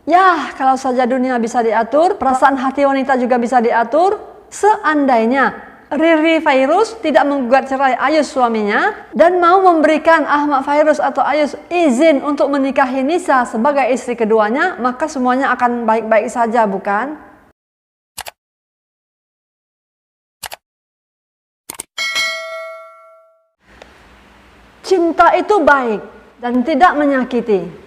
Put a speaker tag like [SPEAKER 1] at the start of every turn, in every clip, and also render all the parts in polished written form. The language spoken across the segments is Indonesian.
[SPEAKER 1] Yah, kalau saja dunia bisa diatur, perasaan hati wanita juga bisa diatur. Seandainya Riri Fairuz tidak menggugat cerai Ayus suaminya dan mau memberikan Ahmad Fairuz atau Ayus izin untuk menikahi Nisa sebagai istri keduanya, maka semuanya akan baik-baik saja, bukan? Cinta itu baik dan tidak menyakiti.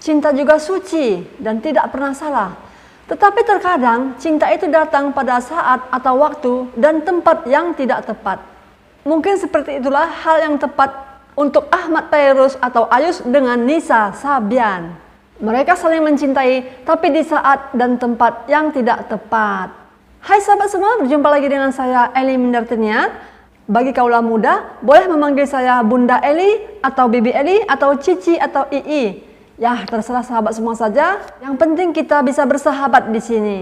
[SPEAKER 1] Cinta juga suci dan tidak pernah salah. Tetapi terkadang cinta itu datang pada saat atau waktu dan tempat yang tidak tepat. Mungkin seperti itulah hal yang tepat untuk Ahmad Fairuz atau Ayus dengan Nisa Sabian. Mereka saling mencintai tapi di saat dan tempat yang tidak tepat. Hai sahabat semua, berjumpa lagi dengan saya Eli Mindartiniat. Bagi kaula muda, boleh memanggil saya Bunda Eli atau Bibi Eli atau Cici atau Ii. Ya, terserah sahabat semua saja. Yang penting kita bisa bersahabat di sini.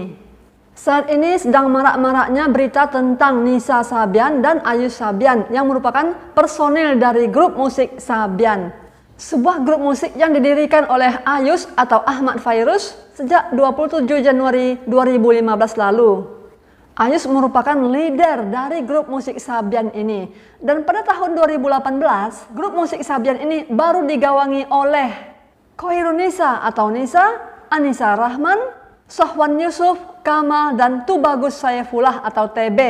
[SPEAKER 1] Saat ini sedang marak-maraknya berita tentang Nisa Sabian dan Ayus Sabian yang merupakan personil dari grup musik Sabian. Sebuah grup musik yang didirikan oleh Ayus atau Ahmad Fairuz sejak 27 Januari 2015 lalu. Ayus merupakan leader dari grup musik Sabian ini. Dan pada tahun 2018, grup musik Sabian ini baru digawangi oleh Khoirun Nisa atau Nisa, Anissa Rahman, Sofwan Yusuf, Kamal, dan Tubagus Saifullah atau TB.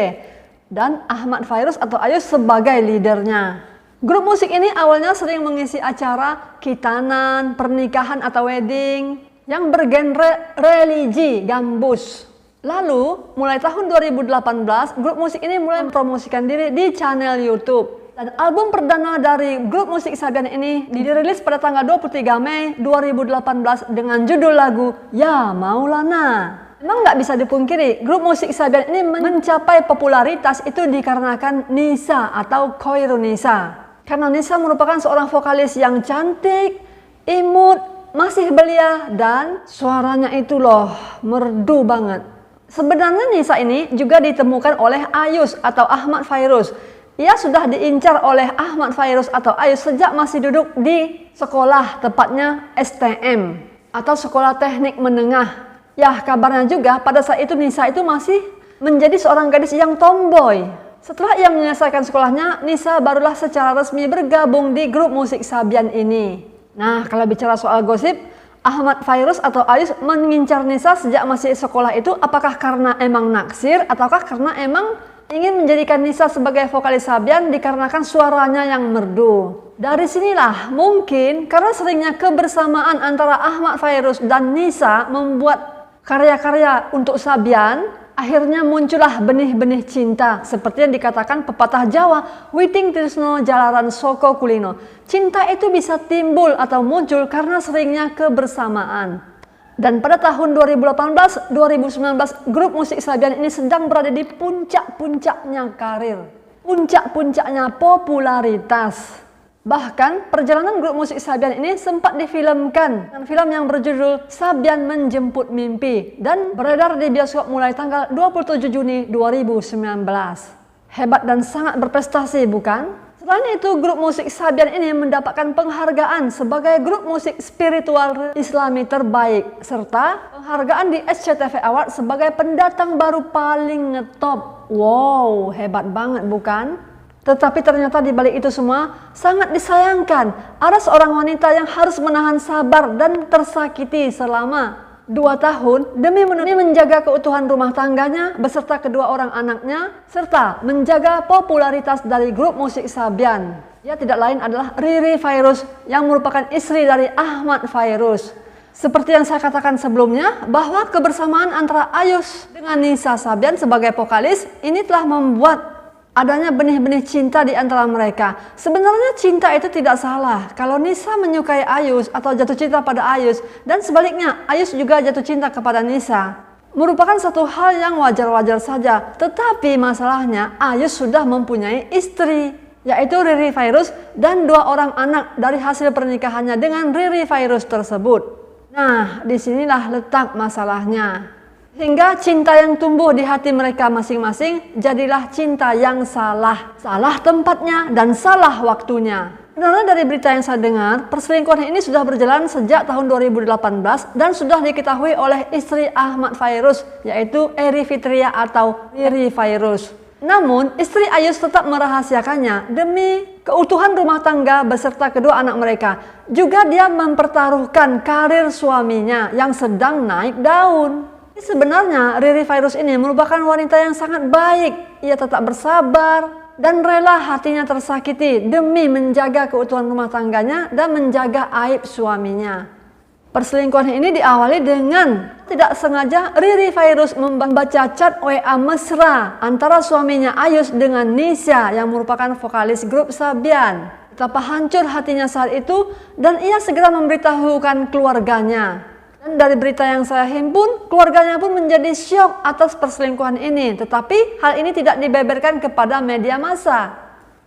[SPEAKER 1] Dan Ahmad Fairuz atau Ayus sebagai leadernya. Grup musik ini awalnya sering mengisi acara khitanan, pernikahan atau wedding yang bergenre religi gambus. Lalu, mulai tahun 2018, grup musik ini mulai mempromosikan diri di channel YouTube. Dan album perdana dari grup musik Sabian ini dirilis pada tanggal 23 Mei 2018 dengan judul lagu Ya Maulana. Memang nggak bisa dipungkiri, grup musik Sabian ini mencapai popularitas itu dikarenakan Nisa atau Khoirun Nisa. Karena Nisa merupakan seorang vokalis yang cantik, imut, masih belia, dan suaranya itu loh merdu banget. Sebenarnya Nisa ini juga ditemukan oleh Ayus atau Ahmad Fairuz. Ia sudah diincar oleh Ahmad Fairuz atau Ayus sejak masih duduk di sekolah, tepatnya STM atau Sekolah Teknik Menengah. Ya, kabarnya juga pada saat itu Nisa itu masih menjadi seorang gadis yang tomboy. Setelah ia menyelesaikan sekolahnya, Nisa barulah secara resmi bergabung di grup musik Sabian ini. Nah, kalau bicara soal gosip, Ahmad Fairuz atau Ayus mengincar Nisa sejak masih sekolah itu apakah karena emang naksir ataukah karena emang ingin menjadikan Nisa sebagai vokalis Sabian dikarenakan suaranya yang merdu. Dari sinilah mungkin karena seringnya kebersamaan antara Ahmad Fairuz dan Nisa membuat karya-karya untuk Sabian, akhirnya muncullah benih-benih cinta seperti yang dikatakan pepatah Jawa, Witing Trisno Jalaran Soko Kulino. Cinta itu bisa timbul atau muncul karena seringnya kebersamaan. Dan pada tahun 2018-2019, grup musik Sabian ini sedang berada di puncak-puncaknya karir, puncak-puncaknya popularitas. Bahkan perjalanan grup musik Sabian ini sempat difilmkan dengan film yang berjudul Sabian Menjemput Mimpi dan beredar di bioskop mulai tanggal 27 Juni 2019. Hebat dan sangat berprestasi, bukan? Selain itu, grup musik Sabian ini mendapatkan penghargaan sebagai grup musik spiritual Islami terbaik serta penghargaan di SCTV Award sebagai pendatang baru paling ngetop. Wow, hebat banget, bukan? Tetapi ternyata di balik itu semua sangat disayangkan ada seorang wanita yang harus menahan sabar dan tersakiti selama 2 tahun demi menjaga keutuhan rumah tangganya beserta kedua orang anaknya serta menjaga popularitas dari grup musik Sabian. Ia tidak lain adalah Riri Fairuz yang merupakan istri dari Ahmad Fairuz. Seperti yang saya katakan sebelumnya bahwa kebersamaan antara Ayus dengan Nisa Sabian sebagai vokalis ini telah membuat adanya benih-benih cinta di antara mereka. Sebenarnya cinta itu tidak salah. Kalau Nisa menyukai Ayus atau jatuh cinta pada Ayus dan sebaliknya Ayus juga jatuh cinta kepada Nisa, merupakan satu hal yang wajar-wajar saja. Tetapi masalahnya Ayus sudah mempunyai istri, yaitu Riri Fairuz dan 2 orang anak dari hasil pernikahannya dengan Riri Fairuz tersebut. Nah, disinilah letak masalahnya. Hingga cinta yang tumbuh di hati mereka masing-masing jadilah cinta yang salah. Salah tempatnya dan salah waktunya. Sebenarnya dari berita yang saya dengar, perselingkuhan ini sudah berjalan sejak tahun 2018 dan sudah diketahui oleh istri Ahmad Fairuz, yaitu Eri Fitria atau Riri Fairuz. Namun, istri Ayus tetap merahasiakannya demi keutuhan rumah tangga beserta kedua anak mereka. Juga dia mempertaruhkan karir suaminya yang sedang naik daun. Sebenarnya, Riri Fairuz ini merupakan wanita yang sangat baik. Ia tetap bersabar dan rela hatinya tersakiti demi menjaga keutuhan rumah tangganya dan menjaga aib suaminya. Perselingkuhan ini diawali dengan tidak sengaja Riri Fairuz membaca chat WA mesra antara suaminya Ayus dengan Nisha yang merupakan vokalis grup Sabian. Betapa hancur hatinya saat itu dan ia segera memberitahukan keluarganya. Dan dari berita yang saya himpun, keluarganya pun menjadi syok atas perselingkuhan ini. Tetapi hal ini tidak dibeberkan kepada media massa.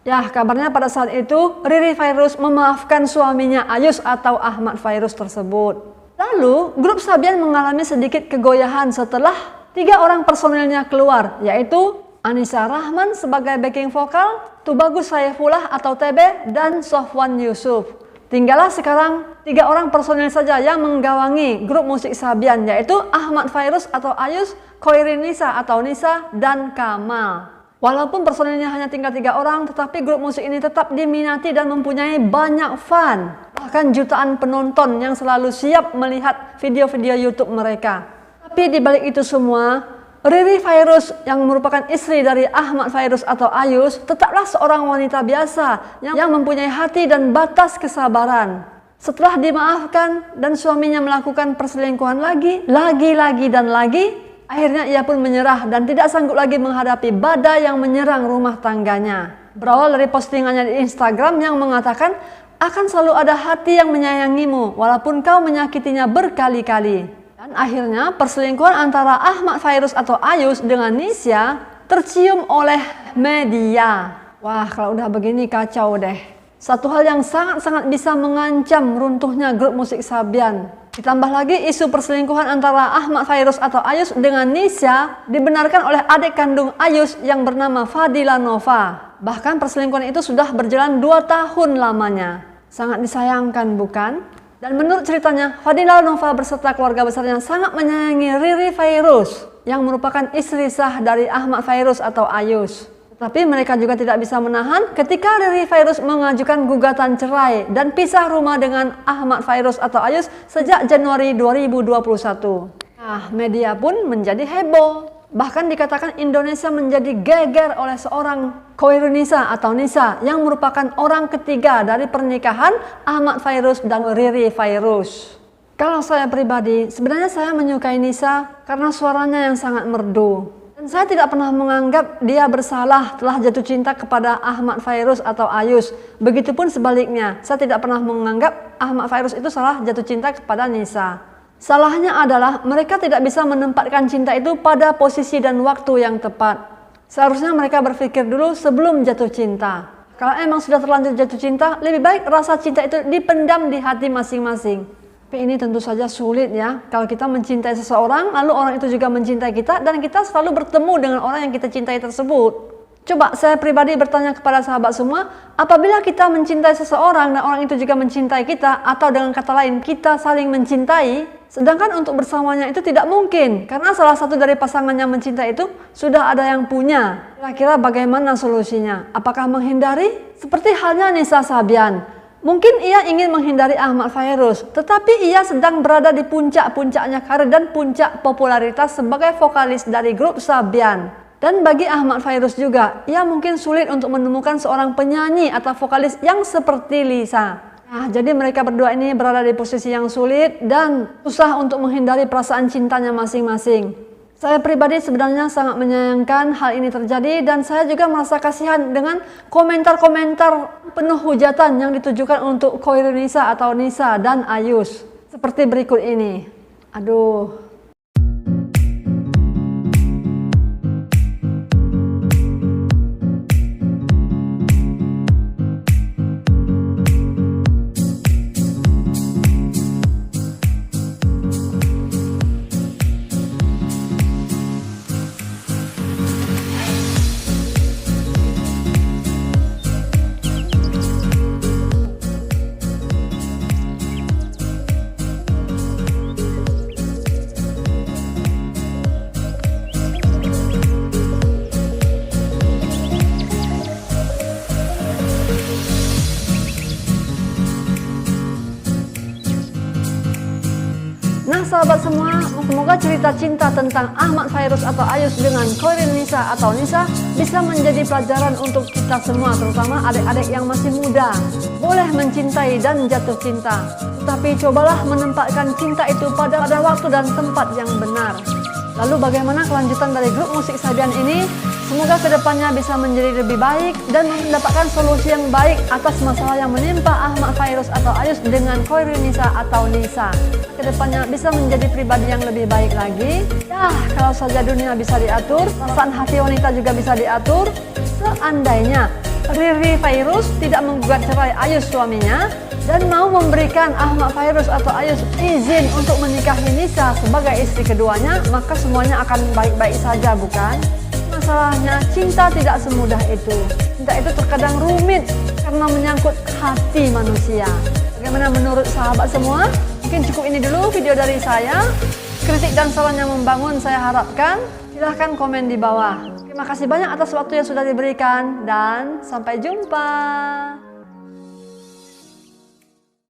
[SPEAKER 1] Ya, kabarnya pada saat itu Riri Fairuz memaafkan suaminya Ayus atau Ahmad Fairuz tersebut. Lalu, grup Sabian mengalami sedikit kegoyahan setelah 3 orang personilnya keluar, yaitu Anissa Rahman sebagai backing vokal, Tubagus Saifullah atau TB, dan Sofwan Yusuf. Tinggallah sekarang 3 orang personil saja yang menggawangi grup musik Sabian, yaitu Ahmad Fairuz atau Ayus, Khoirinisa atau Nisa, dan Kamal. Walaupun personilnya hanya tinggal 3 orang, tetapi grup musik ini tetap diminati dan mempunyai banyak fan. Bahkan jutaan penonton yang selalu siap melihat video-video YouTube mereka. Tapi di balik itu semua, Riri Fairuz yang merupakan istri dari Ahmad Fairuz atau Ayus tetaplah seorang wanita biasa yang mempunyai hati dan batas kesabaran. Setelah dimaafkan dan suaminya melakukan perselingkuhan lagi dan lagi, akhirnya ia pun menyerah dan tidak sanggup lagi menghadapi badai yang menyerang rumah tangganya. Berawal dari postingannya di Instagram yang mengatakan, akan selalu ada hati yang menyayangimu walaupun kau menyakitinya berkali-kali. Dan akhirnya perselingkuhan antara Ahmad Fairuz atau Ayus dengan Nisha tercium oleh media. Wah, kalau udah begini kacau deh. Satu hal yang sangat-sangat bisa mengancam runtuhnya grup musik Sabian. Ditambah lagi isu perselingkuhan antara Ahmad Fairuz atau Ayus dengan Nisha dibenarkan oleh adik kandung Ayus yang bernama Fadila Nova. Bahkan perselingkuhan itu sudah berjalan 2 tahun lamanya. Sangat disayangkan bukan? Dan menurut ceritanya, Fadila Nova beserta keluarga besarnya sangat menyayangi Riri Fairuz yang merupakan istri sah dari Ahmad Fairuz atau Ayus. Tetapi mereka juga tidak bisa menahan ketika Riri Fairuz mengajukan gugatan cerai dan pisah rumah dengan Ahmad Fairuz atau Ayus sejak Januari 2021. Nah, media pun menjadi heboh. Bahkan dikatakan Indonesia menjadi geger oleh seorang Khoirunisa atau Nisa yang merupakan orang ketiga dari pernikahan Ahmad Fairuz dan Riri Fairuz. Kalau saya pribadi, sebenarnya saya menyukai Nisa karena suaranya yang sangat merdu. Dan saya tidak pernah menganggap dia bersalah telah jatuh cinta kepada Ahmad Fairuz atau Ayus. Begitupun sebaliknya, saya tidak pernah menganggap Ahmad Fairuz itu salah jatuh cinta kepada Nisa. Salahnya adalah mereka tidak bisa menempatkan cinta itu pada posisi dan waktu yang tepat. Seharusnya mereka berpikir dulu sebelum jatuh cinta. Kalau emang sudah terlanjur jatuh cinta, lebih baik rasa cinta itu dipendam di hati masing-masing. Tapi ini tentu saja sulit ya. Kalau kita mencintai seseorang, lalu orang itu juga mencintai kita, dan kita selalu bertemu dengan orang yang kita cintai tersebut. Coba saya pribadi bertanya kepada sahabat semua, apabila kita mencintai seseorang dan orang itu juga mencintai kita, atau dengan kata lain kita saling mencintai, sedangkan untuk bersamanya itu tidak mungkin karena salah satu dari pasangan yang mencintai itu sudah ada yang punya. Kira-kira bagaimana solusinya? Apakah menghindari? Seperti halnya Nisa Sabian. Mungkin ia ingin menghindari Ahmad Fairuz, tetapi ia sedang berada di puncak-puncaknya karir dan puncak popularitas sebagai vokalis dari grup Sabian. Dan bagi Ahmad Fairuz juga, ia mungkin sulit untuk menemukan seorang penyanyi atau vokalis yang seperti Lisa. Nah, jadi mereka berdua ini berada di posisi yang sulit dan susah untuk menghindari perasaan cintanya masing-masing. Saya pribadi sebenarnya sangat menyayangkan hal ini terjadi dan saya juga merasa kasihan dengan komentar-komentar penuh hujatan yang ditujukan untuk Khoirunisa atau Nisa dan Ayus. Seperti berikut ini. Aduh. Nah sahabat semua, semoga cerita cinta tentang Ahmad Fairuz atau Ayus dengan Khoiril Nisa atau Nisa bisa menjadi pelajaran untuk kita semua, terutama adik-adik yang masih muda. Boleh mencintai dan jatuh cinta, tapi cobalah menempatkan cinta itu pada waktu dan tempat yang benar. Lalu bagaimana kelanjutan dari grup musik Sabian ini? Semoga kedepannya bisa menjadi lebih baik dan mendapatkan solusi yang baik atas masalah yang menimpa Ahmad Fairuz atau Ayus dengan Khoiril Nisa atau Nisa. Kedepannya bisa menjadi pribadi yang lebih baik lagi. Ya, kalau saja dunia bisa diatur, perasaan hati wanita juga bisa diatur. Seandainya Riri Fairuz tidak menggugat cerai Ayus suaminya dan mau memberikan Ahmad Fairuz atau Ayus izin untuk menikahi Nisa sebagai istri keduanya, maka semuanya akan baik-baik saja, bukan? Masalahnya cinta tidak semudah itu. Cinta itu terkadang rumit karena menyangkut hati manusia. Bagaimana menurut sahabat semua? Mungkin cukup ini dulu video dari saya. Kritik dan saran yang membangun saya harapkan. Silahkan komen di bawah. Terima kasih banyak atas waktu yang sudah diberikan dan sampai jumpa.